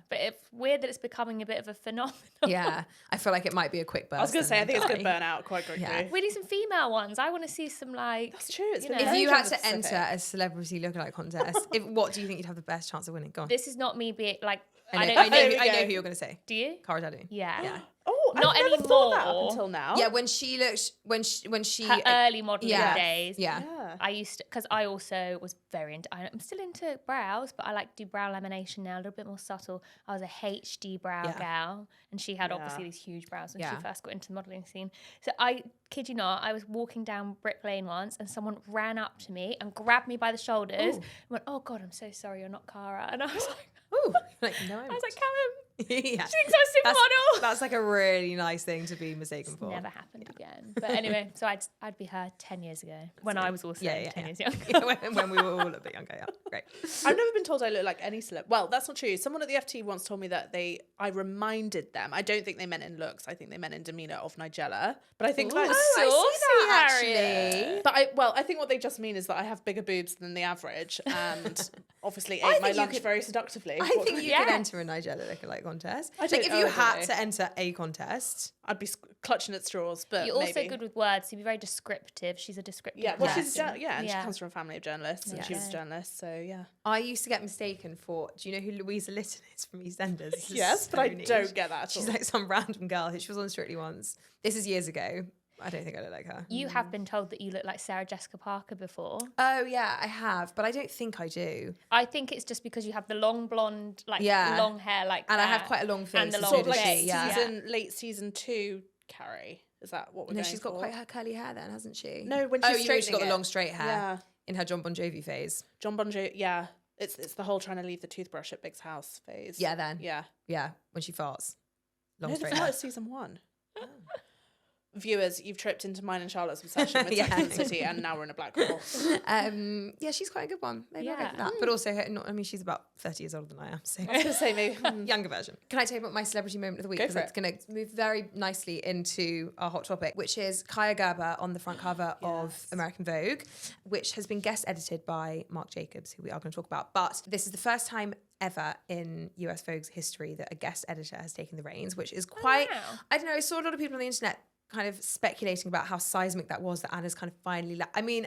But it's weird that it's becoming a bit of a phenomenon. Yeah. I feel like it might be a quick burst. I was going to say, I think it's going to die. burn out quite quickly. Yeah. We need some female ones. I want to see some like. That's true. It's you been know. If very you had to gender-specific. enter a celebrity lookalike contest, what do you think you'd have the best chance of winning? Go on. This is not me being like. I know, don't think- I know who you're going to say. Do you? Cara Delevingne. Yeah. Oh, Not I've never thought that up anymore. until now. Yeah, when she looked, when she Her early modelling yeah. days. Yeah. Yeah. I used to, because I also was very into, I'm still into brows, but I like to do brow lamination now, a little bit more subtle. I was a HD brow Yeah. gal, and she had Yeah. obviously these huge brows when Yeah. she first got into the modelling scene. So I kid you not, I was walking down Brick Lane once, and someone ran up to me and grabbed me by the shoulders and went, "Oh God, I'm so sorry, you're not Cara." And I was like, Ooh, like, no, I was like, Callum, yeah. she thinks I'm a supermodel. That's like a really nice thing to be mistaken for. Never happened again. But anyway, so I'd be her 10 years ago when I was also 10 years younger. when we were all a bit younger, yeah. Great. I've never been told I look like any celeb. Well, that's not true. Someone at the FT once told me that I reminded them. I don't think they meant in looks. I think they meant in demeanour of Nigella. But I think that's I see that, Harriet. actually. But I think what they just mean is that I have bigger boobs than the average, and obviously ate think my you lunch could- very seductively. I What think can you I could Yeah. enter a Nigella lookalike contest. I Like, don't- if oh, you I had don't to enter a contest. I'd be clutching at straws, but You're also maybe. good with words. So you'd be very descriptive. She's a descriptive Yeah, well, person. she's and she Yeah. comes from a family of journalists, and she was a journalist, so yeah. I used to get mistaken for, do you know who Louisa Litton is from EastEnders? This is Yes, but so I niche. don't get that at She's all. like some random girl who she was on Strictly once. This is years ago. I don't think I look like her. You have been told that you look like Sarah Jessica Parker before. Oh yeah, I have, but I don't think I do. I think it's just because you have the long blonde, like Yeah. long hair, like And I have that, quite a long face. and the and long so Sort of does like she, yeah. late season 2 Carrie. Is that what we're No, going she's got for? quite her curly hair then, hasn't she? No, when Oh, she's you know, she's got the straightening long it. straight hair Yeah. in her John Bon Jovi phase. John Bon Jovi, yeah. It's the whole trying to leave the toothbrush at Big's house phase. Yeah, then. Yeah. Yeah, when she farts. Long No, straight that hair. was season 1. Viewers, you've tripped into mine and Charlotte's obsession with Yeah. Sex and the City, and now we're in a black hole. Yeah, she's quite a good one. Maybe I'll go Yeah. for that. But also, she's about 30 years older than I am, so I was going to say maybe. younger version. Can I tell you about my celebrity moment of the week? Go Because for it's going to move very nicely into our hot topic, which is Kaia Gerber on the front cover of American Vogue, which has been guest edited by Marc Jacobs, who we are going to talk about. But this is the first time ever in US Vogue's history that a guest editor has taken the reins, which is quite, wow. I don't know, I saw a lot of people on the internet kind of speculating about how seismic that was, that Anna's kind of finally,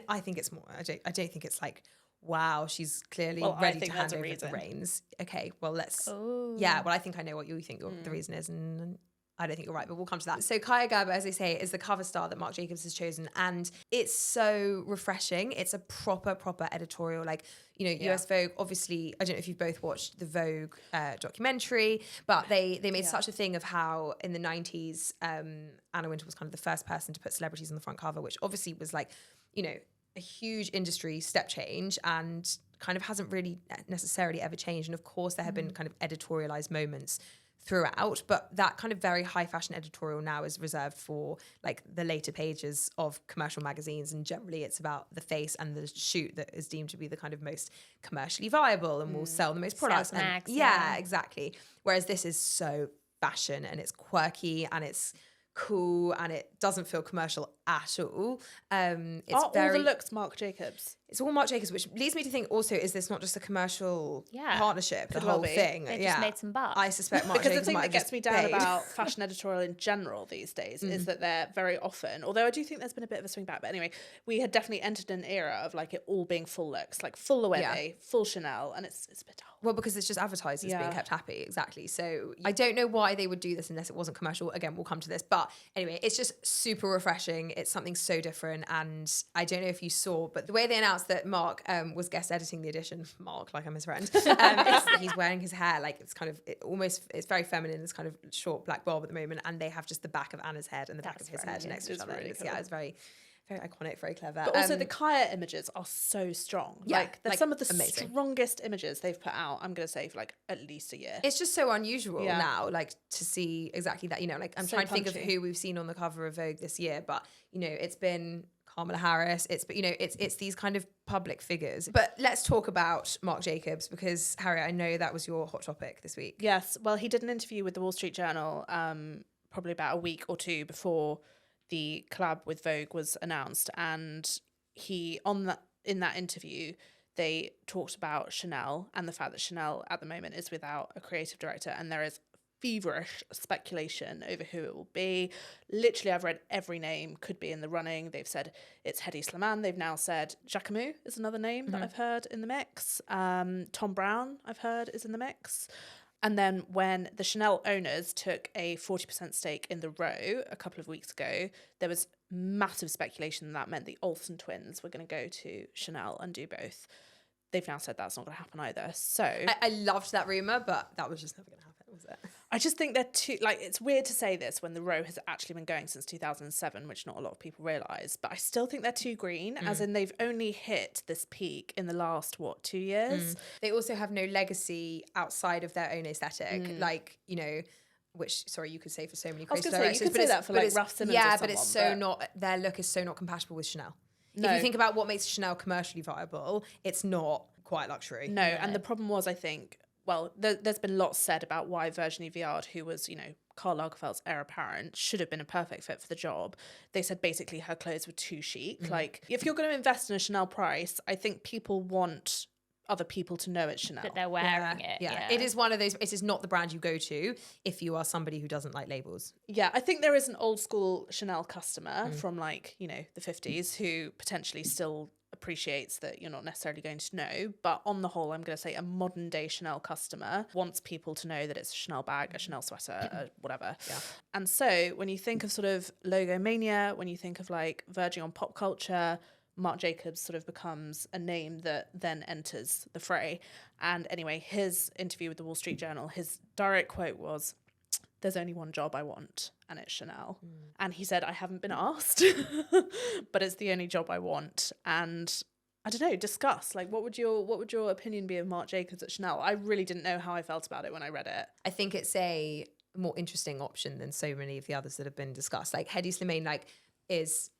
I think it's more, I don't think it's like, wow, she's clearly Well, I ready think to hand there's a over reason. the reins. Okay, well, let's, Ooh. yeah, well, I think I know what you think the reason is, and I don't think you're right, but we'll come to that. So Kaia Gerber, as they say, is the cover star that Marc Jacobs has chosen, and it's so refreshing. It's a proper editorial. Like, you know, US Vogue, obviously, I don't know if you've both watched the Vogue documentary, but they made such a thing of how in the 90s, Anna Wintour was kind of the first person to put celebrities on the front cover, which obviously was like, you know, a huge industry step change and kind of hasn't really necessarily ever changed. And of course, there have been kind of editorialized moments throughout, but that kind of very high fashion editorial now is reserved for like the later pages of commercial magazines, and generally it's about the face and the shoot that is deemed to be the kind of most commercially viable and will sell the most products. Sales And mags, yeah, yeah. exactly. Whereas this is so fashion and it's quirky and it's cool and it doesn't feel commercial at all. It's Are very all the looks Marc Jacobs? it's all Marc Jacobs, which leads me to think also, is this not just a commercial Yeah. partnership, the Could well whole be. thing? They just made some bucks. I suspect Marc Because the Jacobs thing might that have gets just me down paid. about fashion editorial in general these days is that they're very often, although I do think there's been a bit of a swing back, but anyway, we had definitely entered an era of like it all being full looks, like full Loewe, full Chanel, and it's a bit dull. Well, because it's just advertisers being Yeah. kept happy. Exactly. So I don't know why they would do this unless it wasn't commercial. Again, we'll come to this. But anyway, it's just super refreshing. It's something so different. And I don't know if you saw, but the way they announced that Marc was guest editing the edition, Marc, like I'm his friend, he's wearing his hair, like it's kind of, it's very feminine. It's kind of short black bob at the moment. And they have just the back of Anna's head and the back That's of his very head cute. next to each It's other. really And cool. yeah, it's very, very iconic, very clever. But also the Kaia images are so strong. Yeah, Like they're like, some of the amazing. strongest images they've put out, I'm going to say, for like at least a year. It's just so unusual Yeah. now, like to see exactly that, you know, like I'm So trying to think of punchy. who we've seen on the cover of Vogue this year, but you know, it's been Kamala Harris, but you know, it's these kind of public figures. But let's talk about Marc Jacobs, because Harriet, I know that was your hot topic this week. Yes. Well, he did an interview with the Wall Street Journal probably about a week or two before the collab with Vogue was announced, and in that interview they talked about Chanel and the fact that Chanel at the moment is without a creative director, and there is feverish speculation over who it will be. Literally, I've read every name could be in the running. They've said it's Hedi Slimane. They've now said Jacquemus is another name that I've heard in the mix. Tom Brown, I've heard, is in the mix. And then when the Chanel owners took a 40% stake in the Row a couple of weeks ago, there was massive speculation that meant the Olsen twins were going to go to Chanel and do both. They've now said that's not going to happen either. So I loved that rumor, but that was just never going to happen, was it? I just think they're too, like, it's weird to say this when the Row has actually been going since 2007, which not a lot of people realise, but I still think they're too green, as in they've only hit this peak in the last, 2 years? They also have no legacy outside of their own aesthetic, like, you know, which, sorry, you could say for so many I was creative gonna say, you directors, could but say it's- that for, but like, it's- Raf Simons or yeah, but it's so someone, not, their look is so not compatible with Chanel. No. If you think about what makes Chanel commercially viable, it's not quite luxury. No, and the problem was, I think, well, there's been lots said about why Virginie Viard, who was, you know, Karl Lagerfeld's heir apparent, should have been a perfect fit for the job. They said basically her clothes were too chic. Like, if you're going to invest in a Chanel price, I think people want other people to know it's Chanel. that they're wearing it. Yeah. It is one of those, it is not the brand you go to if you are somebody who doesn't like labels. Yeah, I think there is an old school Chanel customer from, like, you know, the 50s who potentially still appreciates that you're not necessarily going to know, but on the whole, I'm going to say a modern day Chanel customer wants people to know that it's a Chanel bag, a Chanel sweater, whatever. Yeah. And so when you think of sort of logo mania, when you think of like verging on pop culture, Marc Jacobs sort of becomes a name that then enters the fray. And anyway, his interview with the Wall Street Journal, his direct quote was, "There's only one job I want, and it's Chanel." And he said, "I haven't been asked, but it's the only job I want." And I don't know, discuss, like, what would your opinion be of Marc Jacobs at Chanel? I really didn't know how I felt about it when I read it. I think it's a more interesting option than so many of the others that have been discussed. Like Hedi Slimane, like, he's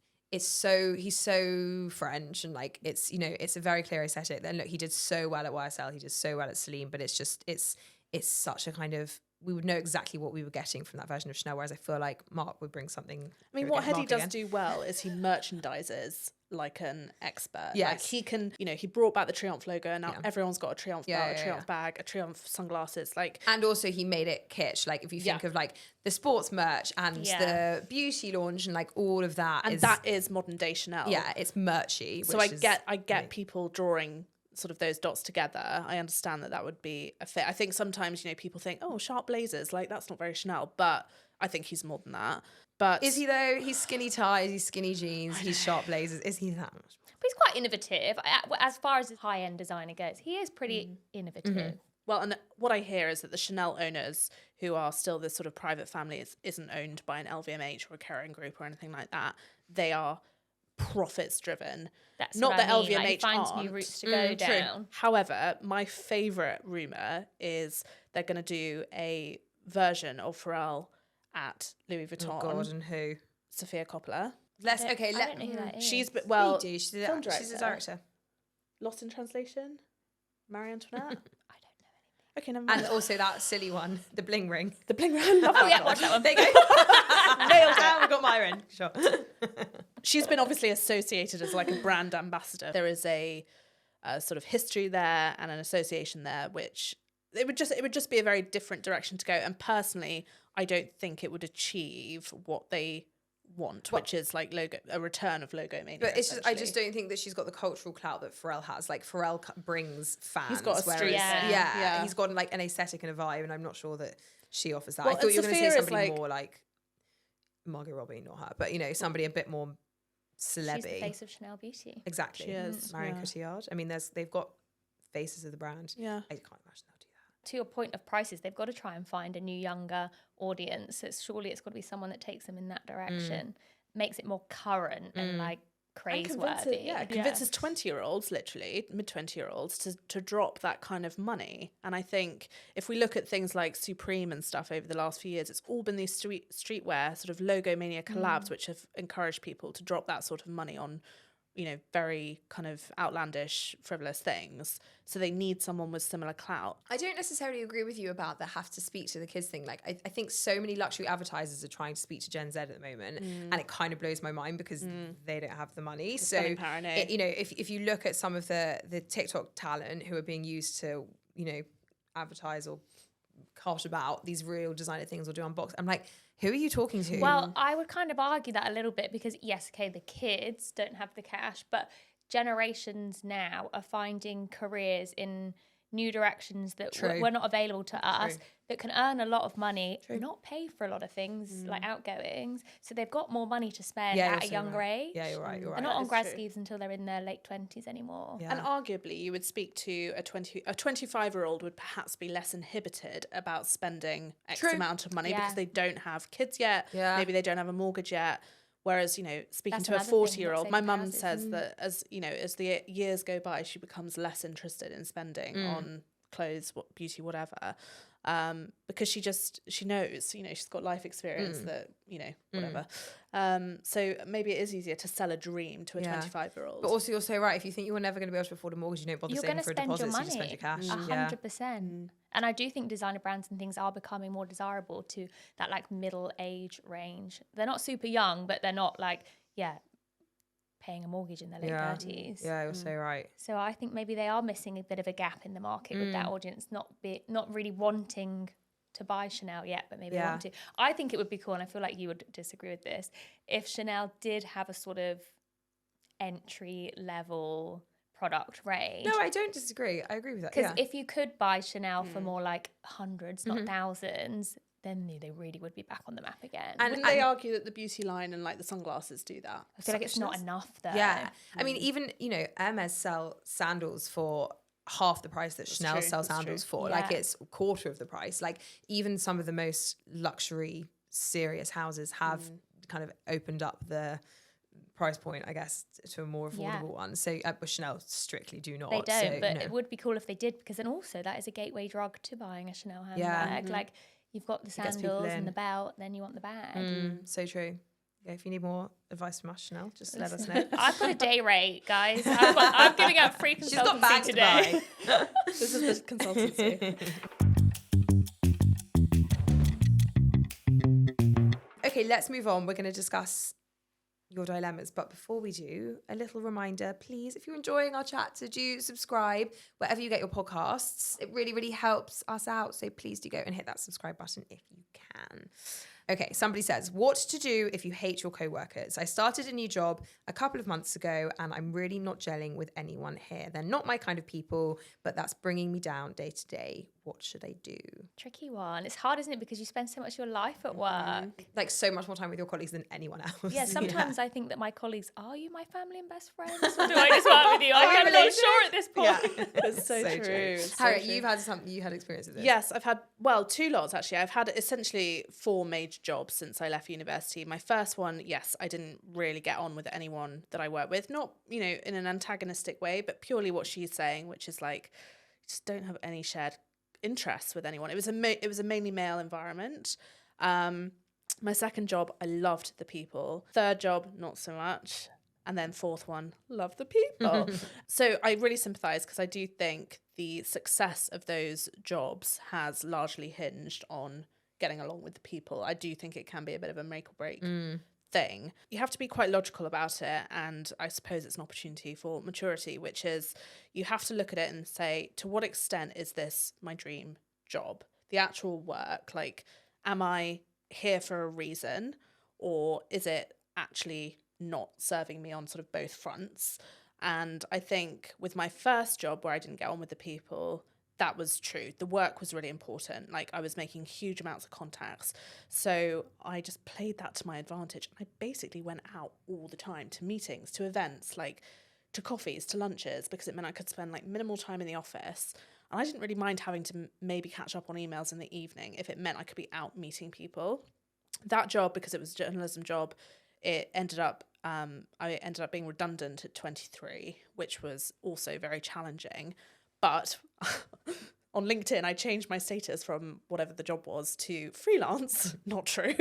so French, and like it's, you know, it's a very clear aesthetic. Then look, he did so well at YSL, he did so well at Celine, but it's just it's such a kind of, we would know exactly what we were getting from that version of Chanel, whereas I feel like Marc would bring something. I mean, what Hedi does do well is he merchandises like an expert. Yes. Like, he can, you know, he brought back the Triumph logo, and now everyone's got a Triumph belt, a Triumph yeah. bag, a Triumph sunglasses. Like, And also he made it kitsch. Like if you think of like the sports merch and the beauty launch and like all of that, and that is modern day Chanel. yeah, it's merchy. So I get people drawing sort of those dots together. I understand that would be a fit. I think sometimes, you know, people think, oh, sharp blazers, like that's not very Chanel, but I think he's more than that. But Is he though? He's skinny ties, he's skinny jeans, he's sharp blazers. Is he that much? But he's quite innovative. As far as his high-end designer goes, he is pretty innovative. Well, and what I hear is that the Chanel owners, who are still this sort of private family, isn't owned by an LVMH or a Kering group or anything like that. They are profits driven. That's not what that I mean. LVMH Like, he finds aren't. new routes to go down. However, my favourite rumour is they're going to do a version of Pharrell at Louis Vuitton. Oh God, and who? Sophia Coppola. Let's I don't know who that is. She's Well, well, she's a film director. Lost in Translation, Marie Antoinette. I don't know anything. Okay, never mind. And also that silly one, the bling ring. The bling ring. Oh yeah, watch that one. There you go. Nailed it. We got Myron. Sure. She's been obviously associated as like a brand ambassador. There is a sort of history there and an association there, which it would just be a very different direction to go. And personally, I don't think it would achieve what they want, which is like a return of logo mania. But it's just, I just don't think that she's got the cultural clout that Pharrell has. Like Pharrell brings fans. He's got a street. Yeah. He's got like an aesthetic and a vibe, and I'm not sure that she offers that. Well, I thought you were going to say Sophia is somebody like- more like Margot Robbie, not her, but somebody a bit more She's celebby. the face of Chanel Beauty. Exactly. She is, Marion yeah. Cotillard. I mean, they've got faces of the brand. Yeah. I can't imagine they'll do that. To your point of prices, they've got to try and find a new, younger audience. Surely it's got to be someone that takes them in that direction, makes it more current and like And crazeworthy. convinces 20-year-olds, literally mid-20-year-olds, to drop that kind of money. And I think if we look at things like Supreme and stuff over the last few years, it's all been these streetwear sort of logo mania collabs, which have encouraged people to drop that sort of money on, very kind of outlandish, frivolous things. So they need someone with similar clout. I don't necessarily agree with you about the have to speak to the kids thing. Like, I think so many luxury advertisers are trying to speak to Gen Z at the moment, and it kind of blows my mind because they don't have the money. So, spending power, no. if you look at some of the TikTok talent who are being used to, advertise or cart about these real designer things or do unbox, I'm like, who are you talking to? Well, I would kind of argue that a little bit because, yes, okay, the kids don't have the cash, but generations now are finding careers in new directions that were not available to us, that can earn a lot of money, not pay for a lot of things like outgoings. So they've got more money to spend at a younger age. Yeah, you're right. They're not on grad schemes until they're in their late 20s anymore. Yeah. And arguably, you would speak to a 25-year-old would perhaps be less inhibited about spending X amount of money because they don't have kids yet. Yeah. Maybe they don't have a mortgage yet. Whereas, speaking That's to a another thing, 40-year-old, not my saving mum houses. says that as the years go by, she becomes less interested in spending on clothes, beauty, whatever. Because she knows, she's got life experience that, whatever. So maybe it is easier to sell a dream to a 25-year-old. But also, you're so right. If you think you were never going to be able to afford a mortgage, you don't bother You're saving going to for a spend deposit, your so you money. just spend your cash. 100%. And I do think designer brands and things are becoming more desirable to that like middle age range. They're not super young, but they're not like, paying a mortgage in their late 30s. Yeah, you're so right. So I think maybe they are missing a bit of a gap in the market with that audience not really wanting to buy Chanel yet, but maybe want to. I think it would be cool, and I feel like you would disagree with this, if Chanel did have a sort of entry level product range. No, I don't disagree. I agree with that. Because if you could buy Chanel for more like hundreds, not thousands, then they really would be back on the map again. And wouldn't they argue that the beauty line and like the sunglasses do that? I feel like it's not enough though. Yeah. I mean, even, Hermes sell sandals for half the price that Chanel sells sandals for. Like, it's a quarter of the price. Like, even some of the most luxury, serious houses have kind of opened up the price point, I guess, to a more affordable one. So Chanel strictly do not. They don't, so, but it would be cool if they did, because then also that is a gateway drug to buying a Chanel handbag. Yeah. Like, you've got the gets people sandals and in. the belt, then you want the bag. So true. Yeah, if you need more advice from us, Chanel, just let us know. I've got a day rate, guys. I'm giving out free consultancy She's got bags today. to buy. This is the consultancy. Okay, let's move on. We're going to discuss your dilemmas. But before we do, a little reminder, please, if you're enjoying our chat, to do subscribe wherever you get your podcasts. It really, really helps us out. So please do go and hit that subscribe button if you can. Okay, somebody says, what to do if you hate your co-workers? I started a new job a couple of months ago and I'm really not gelling with anyone here. They're not my kind of people, but that's bringing me down day to day. What should I do? Tricky one. It's hard, isn't it? Because you spend so much of your life at work. Like, so much more time with your colleagues than anyone else. Yeah, sometimes I think that my colleagues, are you my family and best friends? Or do I just work with you? I'm not sure at this point. Yeah, it's so true. It's so Harriet, true. you had experience with this. Yes, I've had, two lots actually. I've had essentially 4 major jobs since I left university. My first one, yes, I didn't really get on with anyone that I worked with. Not, in an antagonistic way, but purely what she's saying, which is like, just don't have any shared interests with anyone. It was a mainly male environment. My second job, I loved the people. Third job, not so much. And then fourth one, love the people. So I really sympathise, because I do think the success of those jobs has largely hinged on getting along with the people. I do think it can be a bit of a make or break thing. You have to be quite logical about it, and I suppose it's an opportunity for maturity, which is you have to look at it and say, to what extent is this my dream job? The actual work, like, am I here for a reason, or is it actually not serving me on sort of both fronts? And I think with my first job, where I didn't get on with the people, that was true. The work was really important. Like, I was making huge amounts of contacts. So I just played that to my advantage. I basically went out all the time to meetings, to events, like to coffees, to lunches, because it meant I could spend like minimal time in the office. And I didn't really mind having to maybe catch up on emails in the evening if it meant I could be out meeting people. That job, because it was a journalism job, it ended up, I ended up being redundant at 23, which was also very challenging. But on LinkedIn, I changed my status from whatever the job was to freelance. Not true.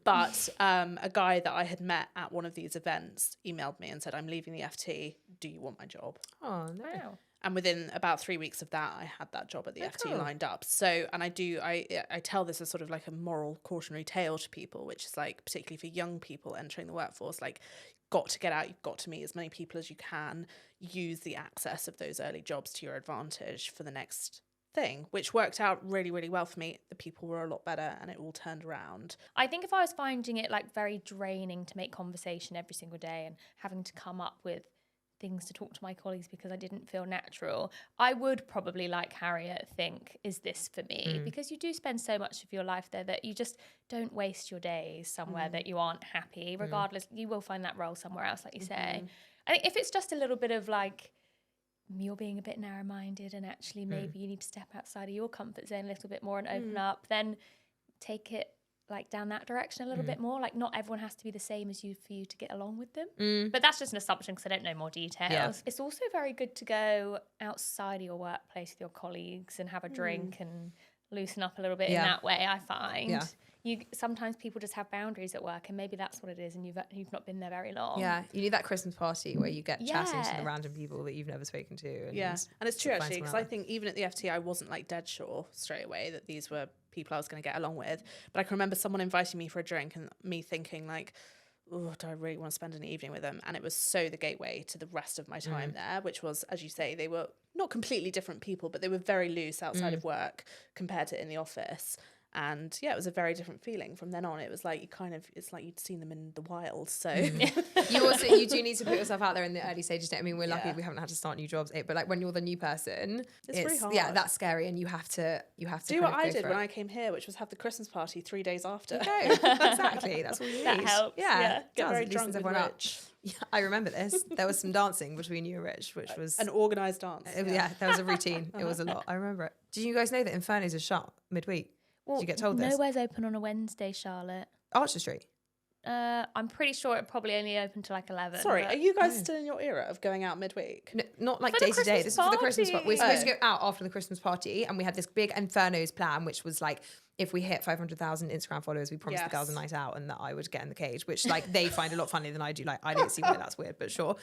But a guy that I had met at one of these events emailed me and said, I'm leaving the FT. Do you want my job? Oh, no. Wow. And within about 3 weeks of that, I had that job at the FT lined up. So, and I tell this as sort of like a moral cautionary tale to people, which is like, particularly for young people entering the workforce, like, got to get out, you've got to meet as many people as you can, use the access of those early jobs to your advantage for the next thing, which worked out really, really well for me. The people were a lot better and it all turned around. I think if I was finding it like very draining to make conversation every single day and having to come up with things to talk to my colleagues because I didn't feel natural, I would probably, like Harriet, think, is this for me? Because you do spend so much of your life there that you just don't waste your days somewhere that you aren't happy. Regardless, you will find that role somewhere else, like you say. I think if it's just a little bit of like, you're being a bit narrow-minded and actually maybe you need to step outside of your comfort zone a little bit more and open up, then take it like down that direction a little bit more. Like, not everyone has to be the same as you for you to get along with them. But that's just an assumption because I don't know more details. Yeah. It's also very good to go outside of your workplace with your colleagues and have a drink and loosen up a little bit in that way, I find. Sometimes people just have boundaries at work, and maybe that's what it is, and you've not been there very long. Yeah, you need that Christmas party where you get chatting to the random people that you've never spoken to. And and it's true actually, because I think even at the FT I wasn't like dead sure straight away that these were people I was going to get along with. But I can remember someone inviting me for a drink and me thinking like, oh, do I really want to spend an evening with them? And it was so the gateway to the rest of my time there, which was, as you say, they were not completely different people, but they were very loose outside of work compared to in the office. And yeah, it was a very different feeling from then on. It was like it's like you'd seen them in the wild. So you do need to put yourself out there in the early stages. I mean, we're lucky we haven't had to start new jobs, but like when you're the new person, it's really hard. Yeah, that's scary, and you have to do what I did when I came here, which was have the Christmas party 3 days after. Okay, exactly. That's all you need. That helps. Yeah, get very drunk with Rich. Yeah, I remember this. There was some dancing between you and Rich, which was an organised dance. There was a routine. It was a lot. I remember it. Did you guys know that Inferno's is shut midweek? Well, did you get told this? Nowhere's open on a Wednesday, Charlotte. Archer Street. I'm pretty sure it probably only opened to like 11. Sorry, are you guys still in your era of going out midweek? No, not like day to day. This is for the Christmas party. We're supposed to go out after the Christmas party, and we had this big Inferno's plan, which was like, if we hit 500,000 Instagram followers, we promised the girls a night out and that I would get in the cage, which like they find a lot funnier than I do. Like, I don't see why that's weird, but sure.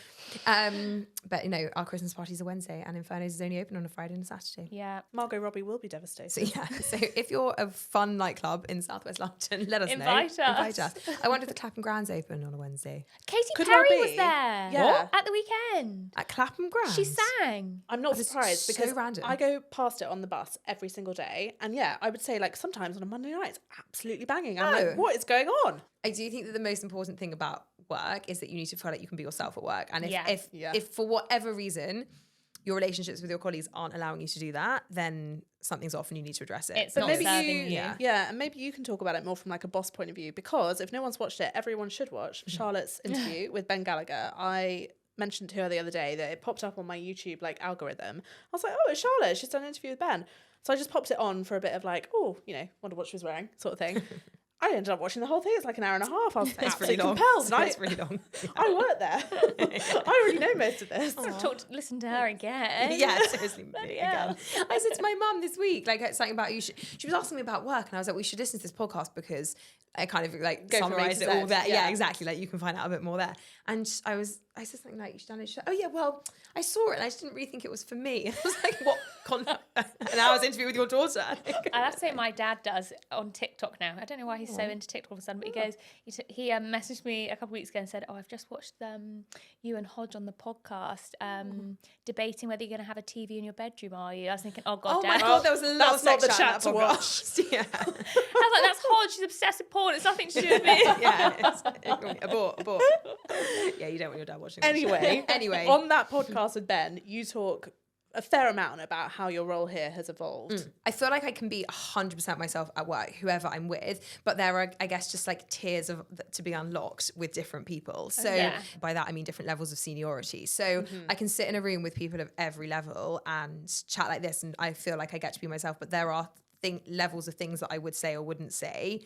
But you know, our Christmas party's a Wednesday and Inferno's is only open on a Friday and a Saturday. Yeah. Margot Robbie will be devastated. So if you're a fun nightclub in Southwest London, let us know. Invite us. I wonder if the Clapham Ground's open on a Wednesday. Katy Perry was there. Yeah. What? At the weekend. At Clapham Grounds? She sang. I'm not surprised because random. I go past it on the bus every single day. And yeah, I would say like sometimes on a Monday night, it's absolutely banging. I'm like, what is going on? I do think that the most important thing about work is that you need to feel like you can be yourself at work. And if for whatever reason your relationships with your colleagues aren't allowing you to do that, then something's off and you need to address it. It's not serving you. Yeah, and maybe you can talk about it more from like a boss point of view, because if no one's watched it, everyone should watch Charlotte's interview with Ben Gallagher. I mentioned to her the other day that it popped up on my YouTube like algorithm. I was like, oh, it's Charlotte. She's done an interview with Ben. So I just popped it on for a bit of like, oh, you know, wonder what she was wearing, sort of thing. I ended up watching the whole thing. It's like an hour and a half. I was absolutely compelled. It's really long. I worked there. I already know most of this. Listen to her again. Yeah, seriously, again. I said to my mum this week, like something about you. She was asking me about work, and I was like, we should listen to this podcast because I kind of like summarised it all there. Yeah, exactly. Like you can find out a bit more there. And I I said something like, you should download. Oh yeah, well, I saw it and I just didn't really think it was for me. I was like, what? An hour's interview with your daughter? I have to say, my dad does on TikTok now. I don't know why he's so into TikTok all of a sudden, but he goes, he messaged me a couple of weeks ago and said, I've just watched you and Hodge on the podcast debating whether you're going to have a TV in your bedroom, are you? I was thinking, oh God, Dad. My God, there was a lot of not the sex chat to watch. Yeah. I was like, that's Hodge, she's obsessed with porn. It's nothing to do with me. Yeah. Abort. Yeah, you don't want your dad watching. Anyway, on that podcast with Ben, you talk a fair amount about how your role here has evolved. I feel like I can be 100% myself at work, whoever I'm with, but there are, I guess, just like tiers to be unlocked with different people. So by that, I mean different levels of seniority. So I can sit in a room with people of every level and chat like this, and I feel like I get to be myself, but there are levels of things that I would say or wouldn't say,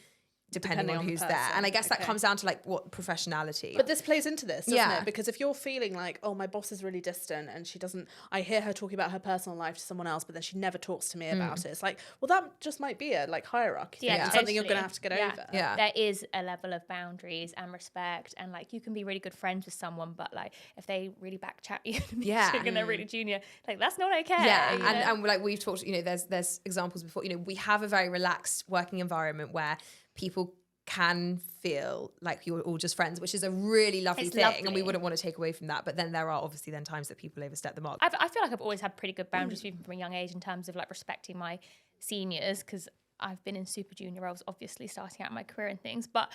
depending on who's the there. person. And I guess that comes down to like what professionality. But this plays into this, doesn't it? Because if you're feeling like, oh, my boss is really distant and I hear her talking about her personal life to someone else, but then she never talks to me about it. It's like, well, that just might be a like hierarchy. Yeah, It's something you're going to have to get over. Yeah. There is a level of boundaries and respect, and like you can be really good friends with someone, but like if they really back chat you in a meeting and they're really junior, like that's not okay. And like we've talked, there's examples before, we have a very relaxed working environment where people can feel like you're all just friends, which is a really lovely thing, and we wouldn't want to take away from that. But then there are obviously then times that people overstep the mark. I feel like I've always had pretty good boundaries even from a young age in terms of like respecting my seniors, because I've been in super junior roles, obviously starting out my career and things, but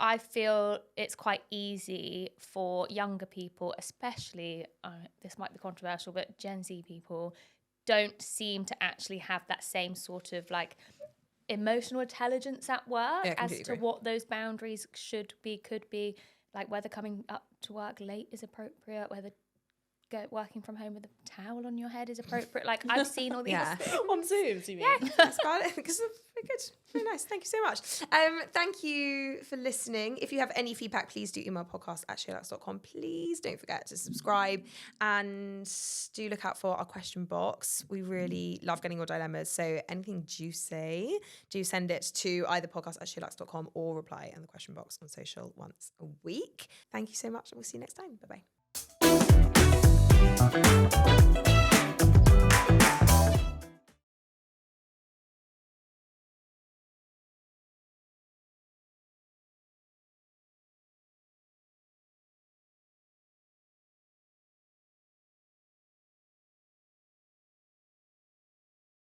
I feel it's quite easy for younger people, especially, this might be controversial, but Gen Z people don't seem to actually have that same sort of like emotional intelligence at work as to what those boundaries could be, like whether coming up to work late is appropriate, whether working from home with a towel on your head is appropriate. Like I've seen all these things. On Zooms, you mean? Yeah, that's about it. Because very good, very nice. Thank you so much. Thank you for listening. If you have any feedback, please do email podcast@SheerLuxe.com. Please don't forget to subscribe and do look out for our question box. We really love getting your dilemmas. So anything juicy, do send it to either podcast@SheerLuxe.com or reply in the question box on social once a week. Thank you so much, and we'll see you next time. Bye bye.